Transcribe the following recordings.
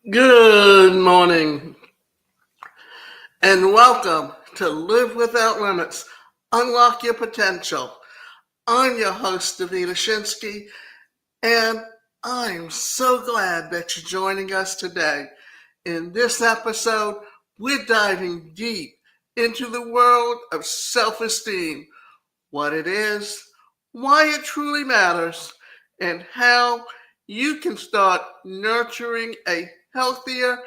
Good morning and welcome to Live Without Limits, Unlock Your Potential. I'm your host, Davida Shinsky, and I'm so glad that you're joining us today. In this episode, we're diving deep into the world of self-esteem, what it is, why it truly matters, and how you can start nurturing a healthier,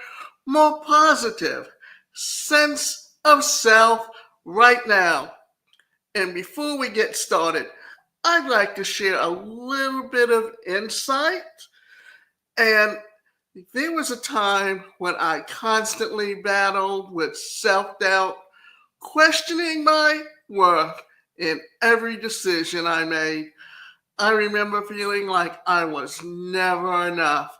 more positive sense of self right now. And before we get started, I'd like to share a little bit of insight. And there was a time when I constantly battled with self doubt, questioning my worth in every decision I made. I remember feeling like I was never enough,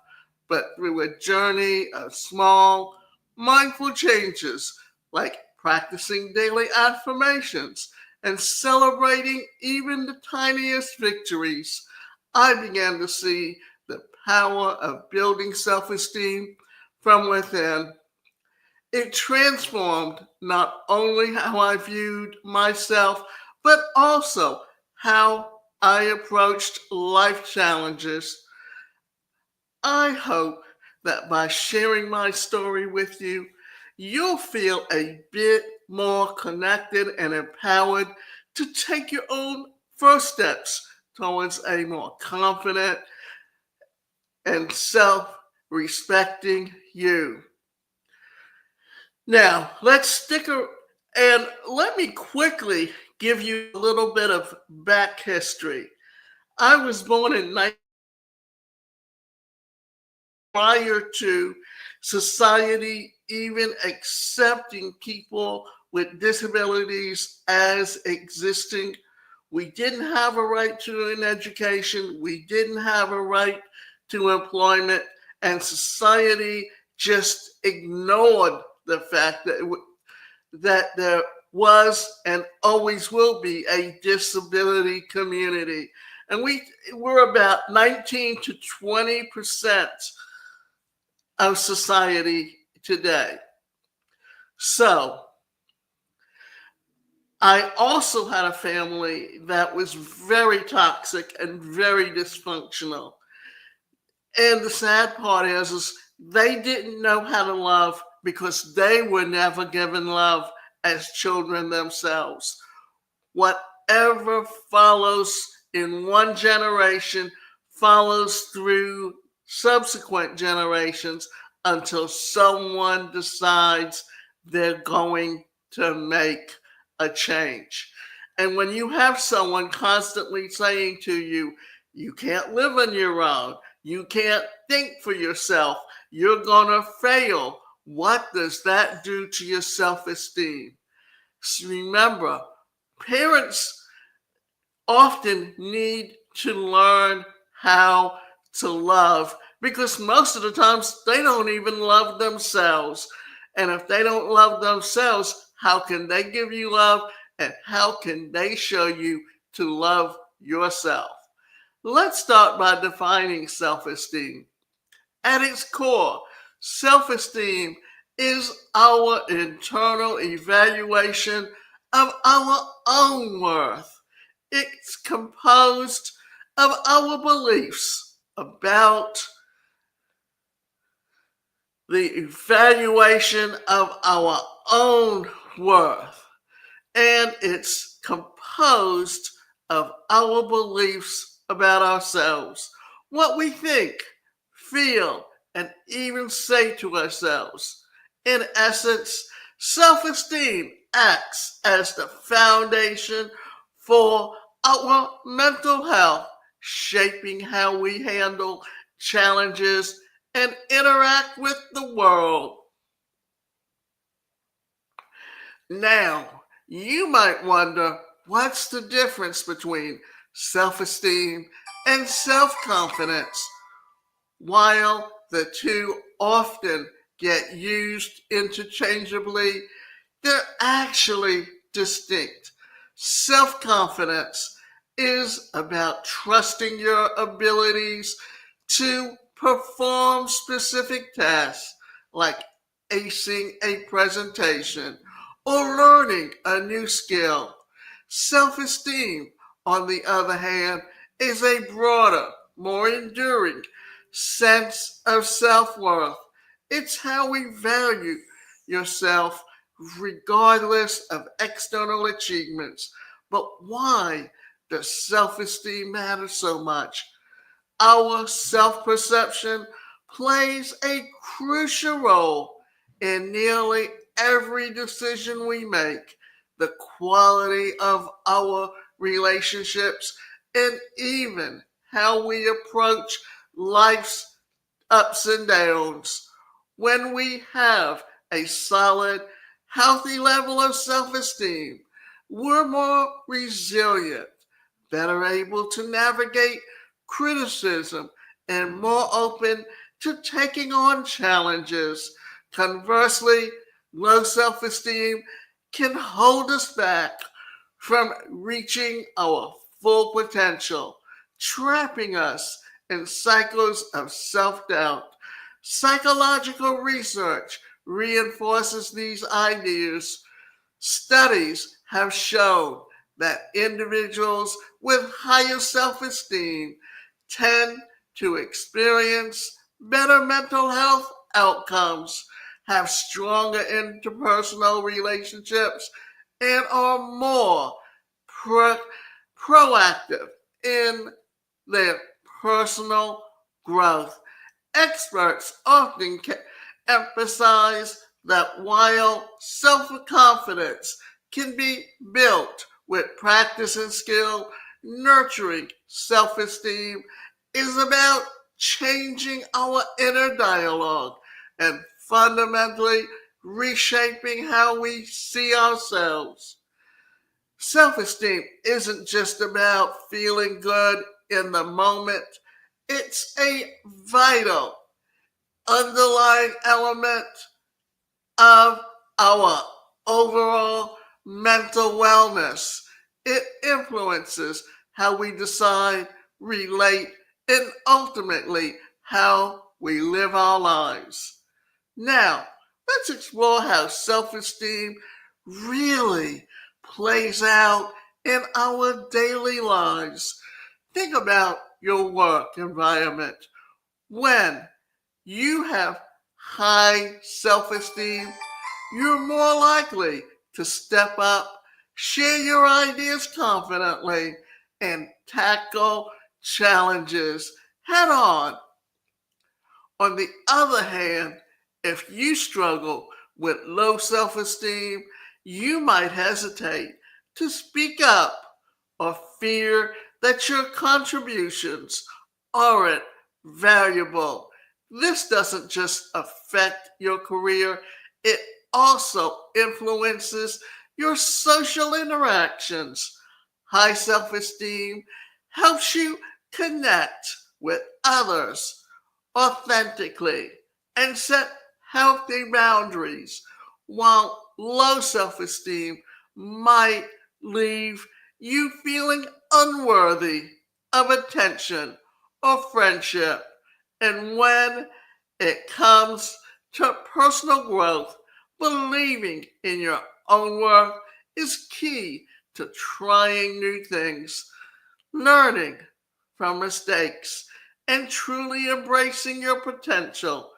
but through a journey of small, mindful changes, like practicing daily affirmations and celebrating even the tiniest victories, I began to see the power of building self esteem from within. It transformed not only how I viewed myself, but also how I approached life challenges. I hope that by sharing my story with you, you'll feel a bit more connected and empowered to take your own first steps towards a more confident and self respecting you. Now, let's stick and let me quickly give you a little bit of back history. I was born in prior to society even accepting people with disabilities as existing. We didn't have a right to an education. We didn't have a right to employment, and society just ignored the fact that there was and always will be a disability community. And we're about 19 to 20% of society today. So I also had a family that was very toxic and very dysfunctional. And the sad part is they didn't know how to love because they were never given love as children themselves. Whatever follows in one generation follows through subsequent generations until someone decides they're going to make a change. And when you have someone constantly saying to you, you can't live on your own, you can't think for yourself, you're going to fail, what does that do to your self esteem? Remember, parents often need to learn how to love because most of the times they don't even love themselves. And if they don't love themselves, how can they give you love? And how can they show you to love yourself? Let's start by defining self esteem. At its core, self esteem is our internal evaluation of our own worth. It's composed of our beliefs about the evaluation of our own worth. And it's composed of our beliefs about ourselves, what we think, feel, and even say to ourselves. In essence, self esteem acts as the foundation for our mental health, shaping how we handle challenges and interact with the world. Now, you might wonder what's the difference between self esteem and self confidence? While the two often get used interchangeably, they're actually distinct. Self confidence is about trusting your abilities to perform specific tasks like acing a presentation or learning a new skill. Self-esteem, on the other hand, is a broader, more enduring sense of self-worth. It's how we value yourself regardless of external achievements. But why does self-esteem matter so much? Our self perception plays a crucial role in nearly every decision we make. The quality of our relationships and even how we approach life's ups and downs. When we have a solid, healthy level of self esteem, we're more resilient, better able to navigate criticism, and more open to taking on challenges. Conversely, low self esteem can hold us back from reaching our full potential, trapping us in cycles of self doubt. Psychological research reinforces these ideas. Studies have shown that individuals with higher self esteem tend to experience better mental health outcomes, have stronger interpersonal relationships, and are more pro- proactive in their personal growth. Experts often emphasize that while self confidence can be built with practice and skill, nurturing self esteem is about changing our inner dialogue and fundamentally reshaping how we see ourselves. Self esteem isn't just about feeling good in the moment, it's a vital underlying element of our overall mental wellness. It influences how we decide, relate, and ultimately how we live our lives. Now, let's explore how self esteem really plays out in our daily lives. Think about your work environment. When you have high self esteem, you're more likely to step up, share your ideas confidently, and tackle challenges head on. On the other hand, if you struggle with low self esteem, you might hesitate to speak up or fear that your contributions aren't valuable. This doesn't just affect your career, it also influences your social interactions. High self esteem helps you connect with others authentically and set healthy boundaries, while low self esteem might leave you feeling unworthy of attention or friendship. And when it comes to personal growth, believing in your own worth is key to trying new things, learning from mistakes, and truly embracing your potential.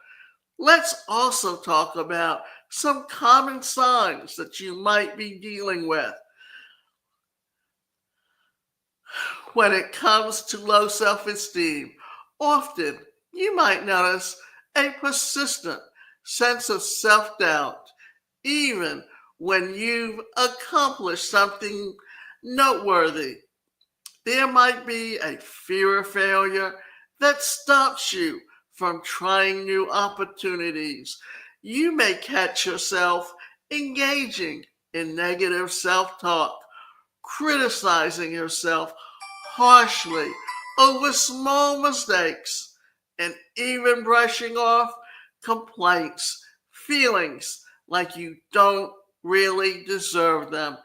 Let's also talk about some common signs that you might be dealing with when it comes to low self esteem. Often, you might notice a persistent sense of self doubt, even when you've accomplished something noteworthy. There might be a fear of failure that stops you from trying new opportunities. You may catch yourself engaging in negative self talk, criticizing yourself harshly over small mistakes, and even brushing off complaints, feelings like you don't really deserve them.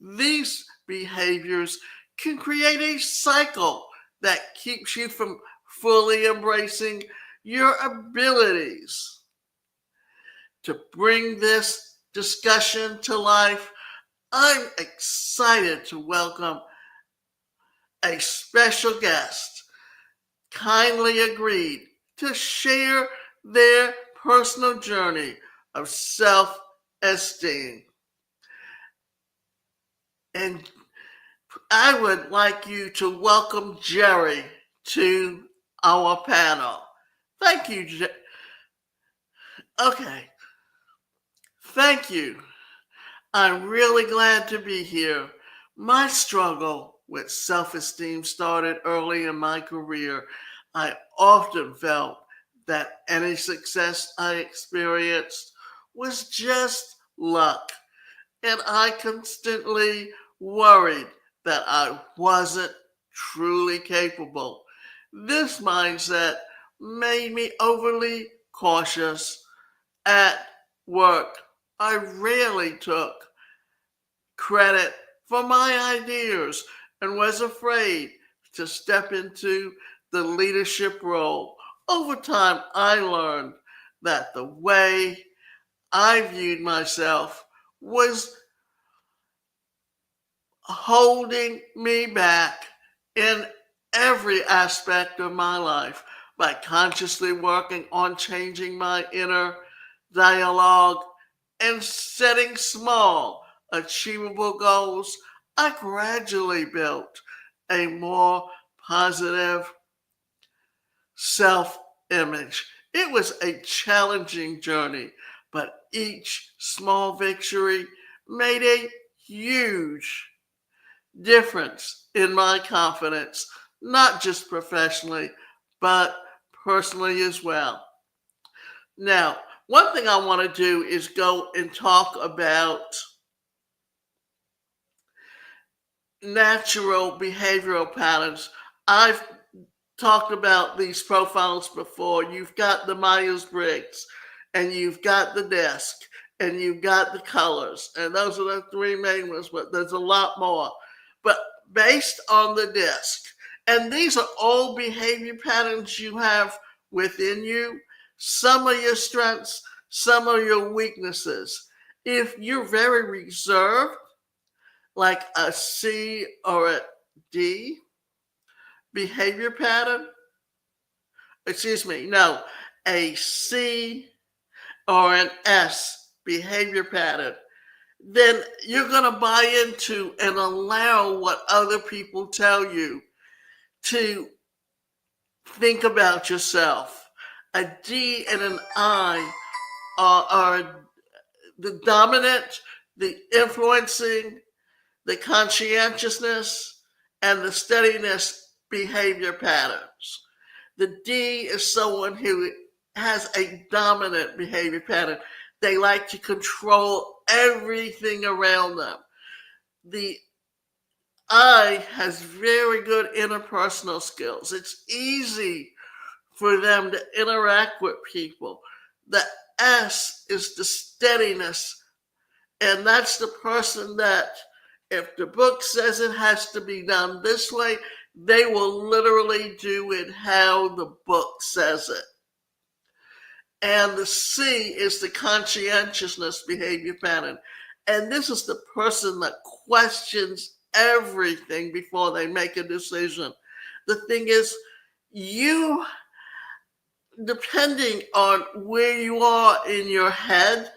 These behaviors can create a cycle that keeps you from fully embracing your abilities. To bring this discussion to life, I'm excited to welcome a special guest, kindly agreed to share their personal journey of self-esteem. And I would like you to welcome Jerry to our panel. Thank you, Okay, thank you. I'm really glad to be here. My struggle with self-esteem started early in my career. I often felt that any success I experienced was just luck, and I constantly worried that I wasn't truly capable. This mindset made me overly cautious at work. I rarely took credit for my ideas and was afraid to step into the leadership role. Over time, I learned that the way I viewed myself was holding me back in every aspect of my life. By consciously working on changing my inner dialogue and setting small, achievable goals, I gradually built a more positive self image. It was a challenging journey, but each small victory made a huge difference in my confidence, not just professionally, but personally as well. Now, one thing I want to do is go and talk about natural behavioral patterns. I've talked about these profiles before. You've got the Myers-Briggs, and you've got the desk, and you've got the colors, and those are the three main ones, but there's a lot more. But based on the desk, and these are all behavior patterns you have within you, some are your strengths, some are your weaknesses. If you're very reserved, like a C or a D behavior pattern, a C or an S behavior pattern, then you're going to buy into and allow what other people tell you to think about yourself. A D and an I are the dominant, the influencing, the conscientiousness, and the steadiness behavior patterns. The D is someone who has a dominant behavior pattern. They like to control everything around them. The I has very good interpersonal skills. It's easy for them to interact with people. The S is the steadiness, and that's the person that if the book says it has to be done this way, they will literally do it how the book says it. And the C is the conscientiousness behavior pattern. And this is the person that questions everything before they make a decision. The thing is, you, depending on where you are in your head,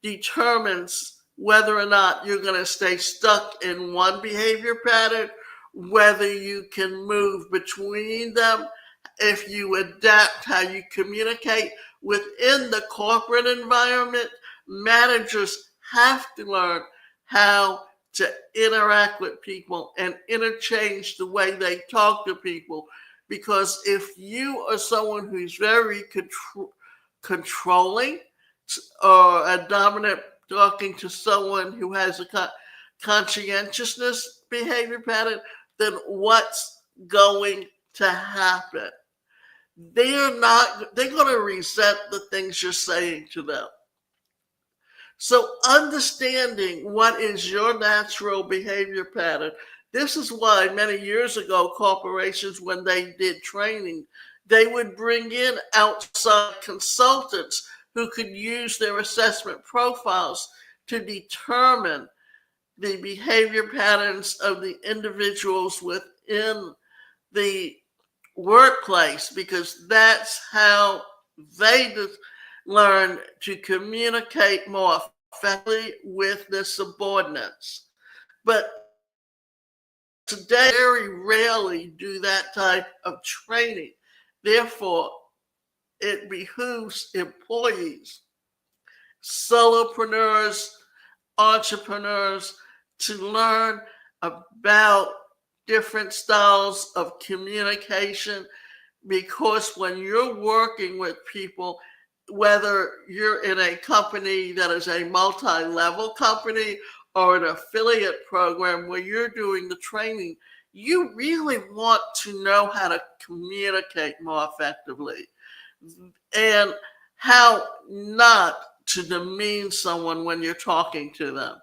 determines whether or not you're going to stay stuck in one behavior pattern, whether you can move between them, if you adapt how you communicate within the corporate environment. Managers have to learn how to interact with people and interchange the way they talk to people. Because if you are someone who's very controlling, or a dominant talking to someone who has a conscientiousness behavior pattern, then what's going to happen? They're going to resent the things you're saying to them. So understanding what is your natural behavior pattern, this is why many years ago corporations, when they did training, They would bring in outside consultants who could use their assessment profiles to determine the behavior patterns of the individuals within the workplace, because that's how they learn to communicate more effectively with their subordinates. But today, very rarely do that type of training. Therefore, it behooves employees, solopreneurs, entrepreneurs to learn about different styles of communication, because when you're working with people, whether you're in a company that is a multi-level company or an affiliate program where you're doing the training, you really want to know how to communicate more effectively and how not to demean someone when you're talking to them.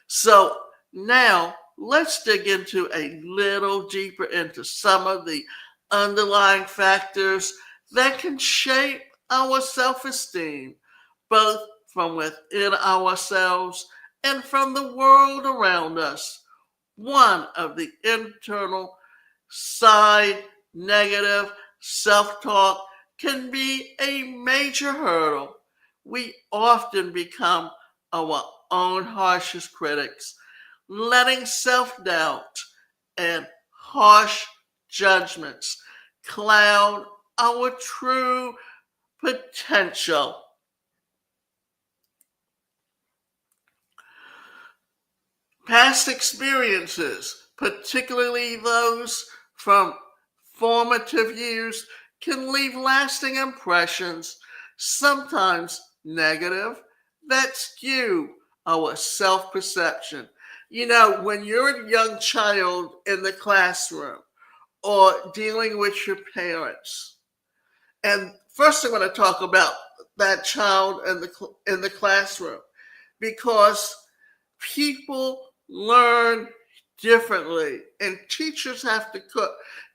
So now let's dig into a little deeper into some of the underlying factors that can shape our self-esteem, both from within ourselves and from the world around us. One of the internal side negative self-talk can be a major hurdle. We often become our own harshest critics, letting self-doubt and harsh judgments cloud our true potential. Past experiences, particularly those from formative years, can leave lasting impressions, sometimes negative, that skew our self perception. You know, when you're a young child in the classroom or dealing with your parents, and first I'm going to talk about that child in the classroom, because people learn differently, and teachers have to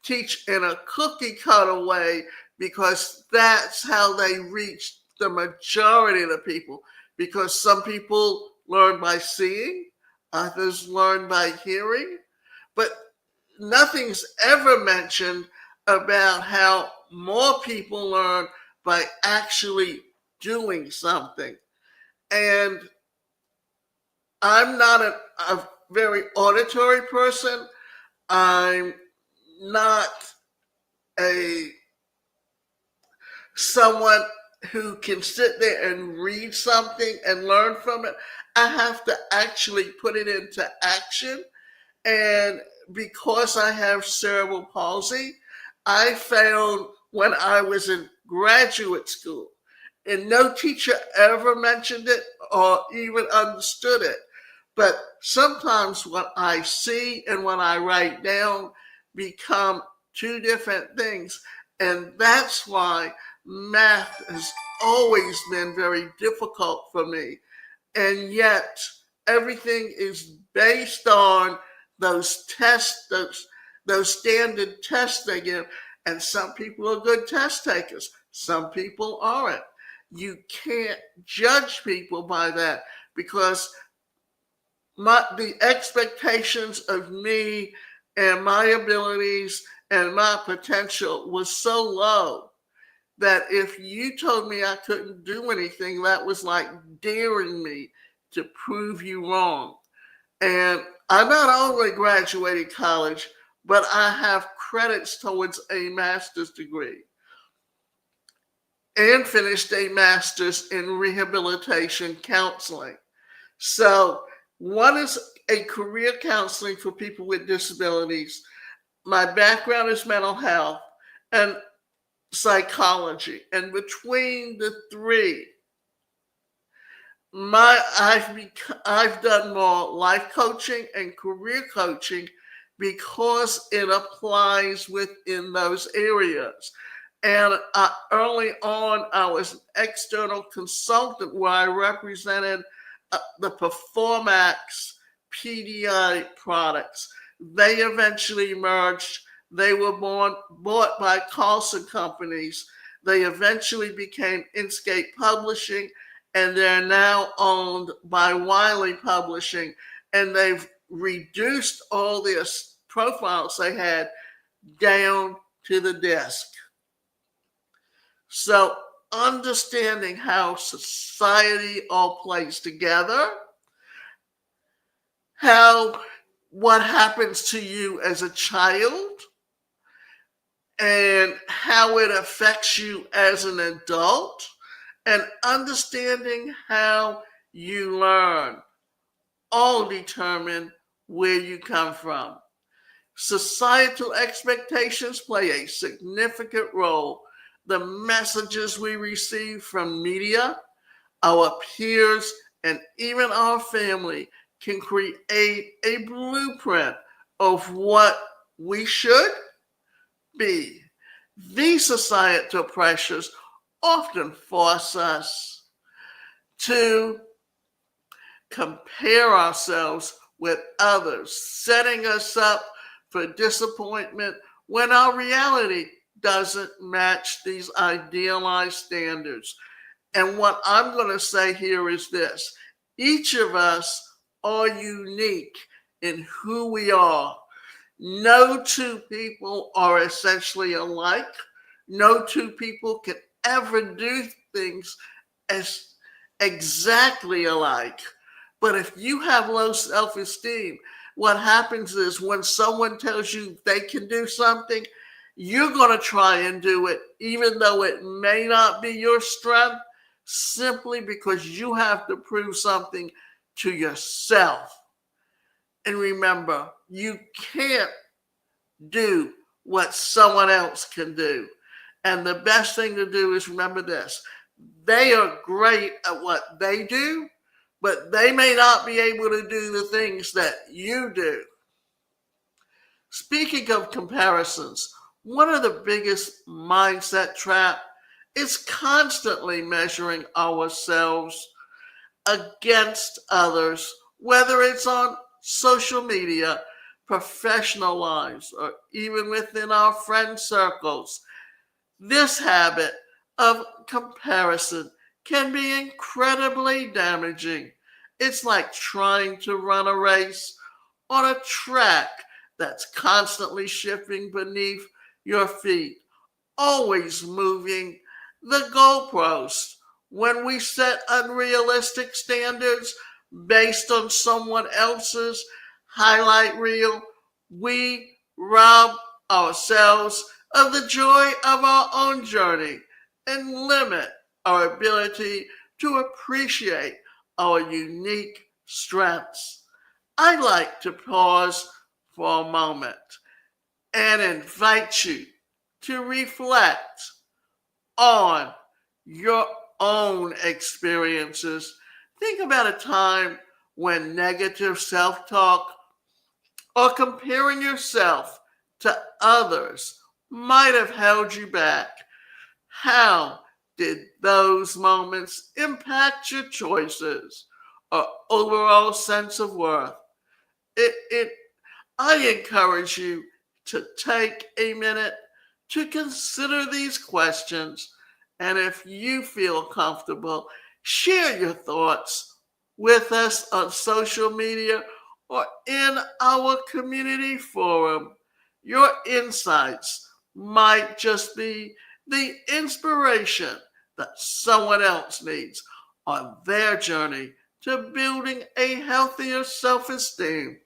teach in a cookie cutter way, because that's how they reach the majority of the people. Because some people learn by seeing, others learn by hearing, but nothing's ever mentioned about how more people learn by actually doing something. And I'm not a very auditory person. I'm not a someone who can sit there and read something and learn from it. I have to actually put it into action. And because I have cerebral palsy, I found when I was in graduate school, and no teacher ever mentioned it or even understood it. But sometimes what I see and what I write down become two different things. And that's why math has always been very difficult for me. And yet, everything is based on those tests, those standard tests they give. And some people are good test takers, some people aren't. You can't judge people by that, because the expectations of me and my abilities and my potential was so low that if you told me I couldn't do anything, that was like daring me to prove you wrong. And I not only graduated college, but I have credits towards a master's degree and finished a master's in rehabilitation counseling. So one is a career counseling for people with disabilities. My background is mental health and psychology. And between the three, I've done more life coaching and career coaching because it applies within those areas. And early on, I was an external consultant where I represented the Performax PDI products. They eventually merged They were bought by Carlson companies. They eventually became Inkscape Publishing, and they're now owned by Wiley Publishing. And they've reduced all their profiles they had down to the desk. So, understanding how society all plays together, how what happens to you as a child, and how it affects you as an adult, and understanding how you learn all determine where you come from. Societal expectations play a significant role. The messages we receive from media, our peers, and even our family can create a blueprint of what we should be. These societal pressures often force us to compare ourselves with others, setting us up for disappointment when our reality doesn't match these idealized standards. And what I'm going to say here is this: each of us are unique in who we are. No two people are essentially alike. No two people can ever do things as exactly alike. But if you have low self-esteem, what happens is when someone tells you they can do something, you're going to try and do it, even though it may not be your strength, simply because you have to prove something to yourself. And remember, you can't do what someone else can do. And the best thing to do is remember this: they are great at what they do, but they may not be able to do the things that you do. Speaking of comparisons, one of the biggest mindset trap is constantly measuring ourselves against others, whether it's on social media, professional lives, or even within our friend circles. This habit of comparison can be incredibly damaging. It's like trying to run a race on a track that's constantly shifting beneath your feet, always moving the goalpost. When we set unrealistic standards based on someone else's highlight reel, we rob ourselves of the joy of our own journey and limit our ability to appreciate our unique strengths. I'd like to pause for a moment and invite you to reflect on your own experiences. Think about a time when negative self talk or comparing yourself to others might have held you back. How did those moments impact your choices or overall sense of worth? It I encourage you to take a minute to consider these questions, and if you feel comfortable, share your thoughts with us on social media or in our community forum. Your insights might just be the inspiration that someone else needs on their journey to building a healthier self esteem.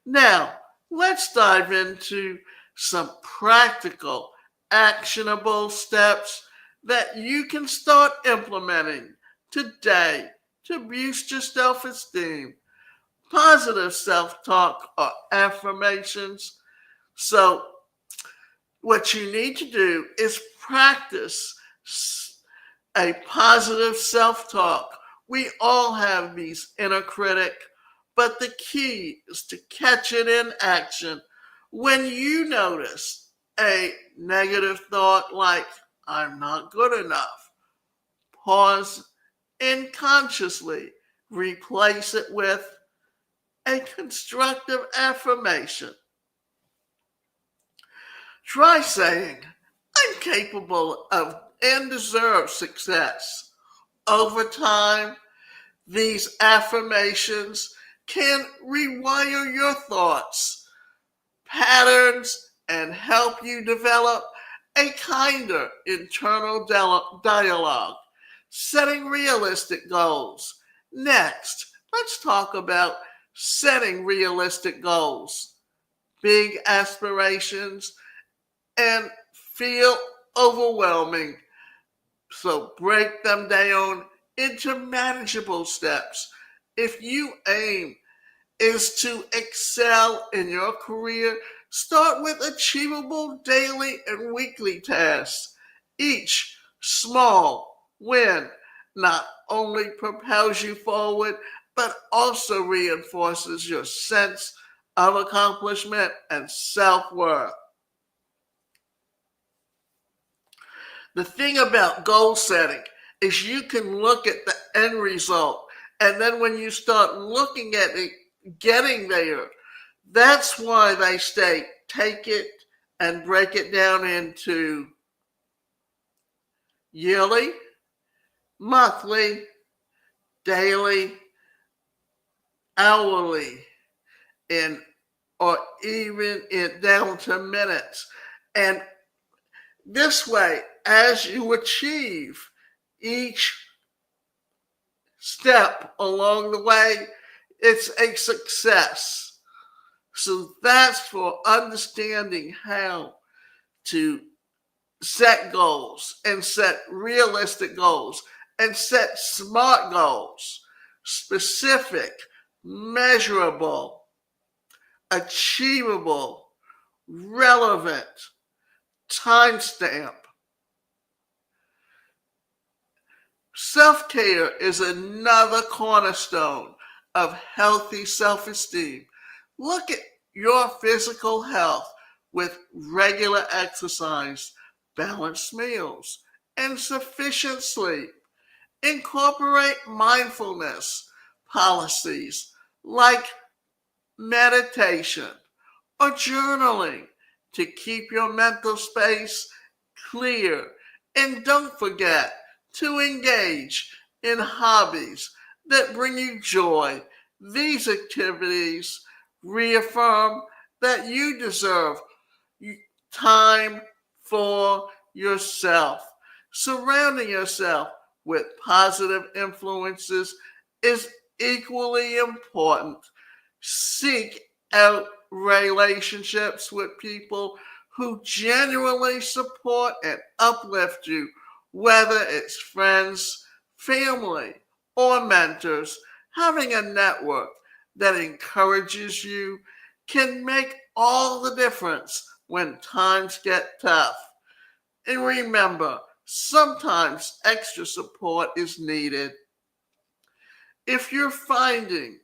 Now, let's dive into some practical, actionable steps that you can start implementing today to boost your self esteem. Positive self talk or affirmations. So, what you need to do is practice a positive self talk. We all have these inner critic, but the key is to catch it in action. When you notice a negative thought like, I'm not good enough, pause and consciously replace it with a constructive affirmation. Try saying, I'm capable of and deserve success. Over time, these affirmations can rewire your thoughts, patterns, and help you develop a kinder internal dialogue. Setting realistic goals. Next, let's talk about setting realistic goals. Big aspirations and feel overwhelming. So break them down into manageable steps. If you aim is to excel in your career, start with achievable daily and weekly tasks. Each small win not only propels you forward, but also reinforces your sense of accomplishment and self worth. The thing about goal setting is you can look at the end result, and then when you start looking at it getting there, that's why they say take it and break it down into yearly, monthly, daily, hourly, and or even it down to minutes. And this way, as you achieve each step along the way, it's a success. So that's for understanding how to set goals and set realistic goals and set smart goals, specific, measurable, achievable, relevant, timestamp. Self-care is another cornerstone of healthy self-esteem. Look at your physical health with regular exercise, balanced meals, and sufficient sleep. Incorporate mindfulness policies like meditation or journaling to keep your mental space clear. And don't forget to engage in hobbies that bring you joy. These activities reaffirm that you deserve time for yourself. Surrounding yourself with positive influences is equally important. Seek out relationships with people who genuinely support and uplift you, whether it's friends, family, or mentors. Having a network that encourages you can make all the difference when times get tough. And remember, sometimes extra support is needed. If you're finding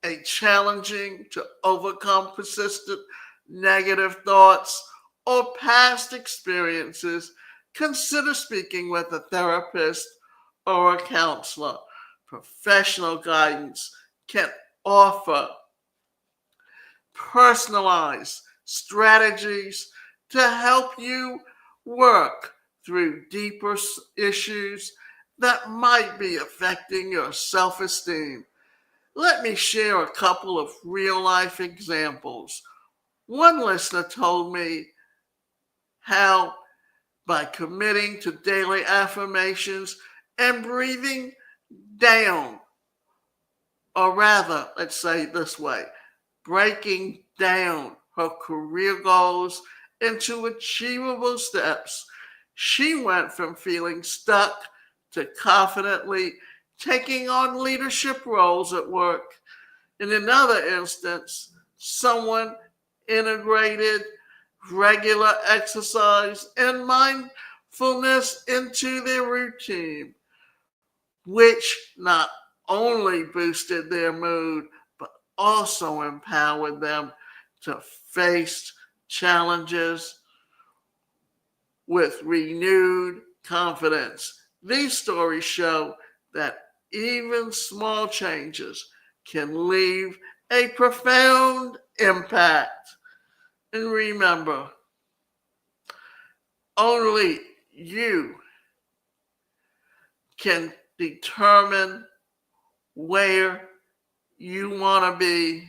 a challenging to overcome persistent negative thoughts or past experiences, consider speaking with a therapist or a counselor. Professional guidance can offer personalized strategies to help you work through deeper issues that might be affecting your self esteem. Let me share a couple of real life examples. One listener told me how, by committing to daily affirmations and breathing down, or rather, let's say it this way, breaking down her career goals into achievable steps, she went from feeling stuck to confidently taking on leadership roles at work. In another instance, someone integrated regular exercise and mindfulness into their routine, which not only boosted their mood, but also empowered them to face challenges with renewed confidence. These stories show that even small changes can leave a profound impact. And remember, Only you can determine where you want to be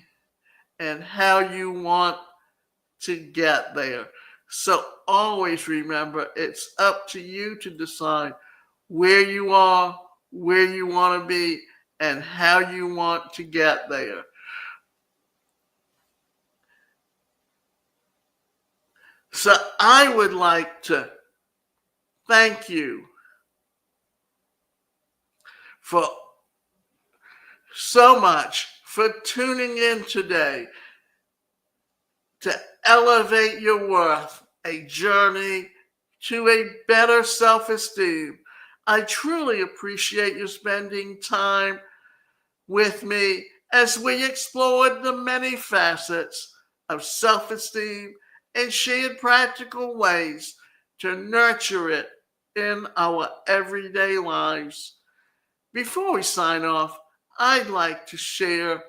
and how you want to get there. So always remember, it's up to you to decide where you are, where you want to be, and how you want to get there. So I would like to thank you for so much for tuning in today to elevate your worth, a journey to a better self-esteem. I truly appreciate you spending time with me as we explored the many facets of self-esteem and shared practical ways to nurture it in our everyday lives. Before we sign off, I'd like to share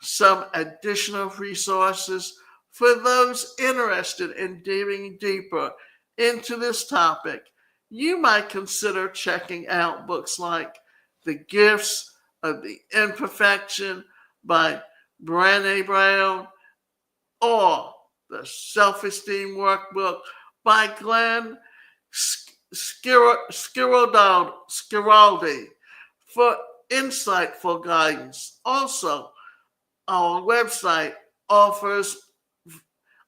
some additional resources for those interested in diving deeper into this topic. You might consider checking out books like The Gifts of the Imperfection by Brené Brown or The Self-Esteem Workbook by Glenn Schiraldi for insightful guidance. Also, our website offers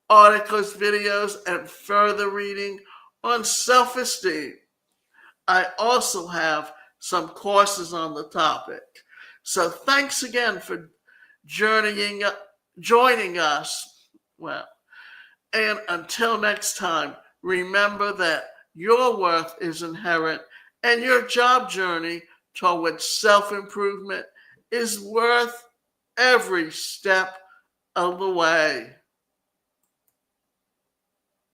articles, videos, and further reading on self-esteem. I also have some courses on the topic. So thanks again for joining us. Well, and until next time, remember that your worth is inherent and your job journey towards self-improvement is worth every step of the way.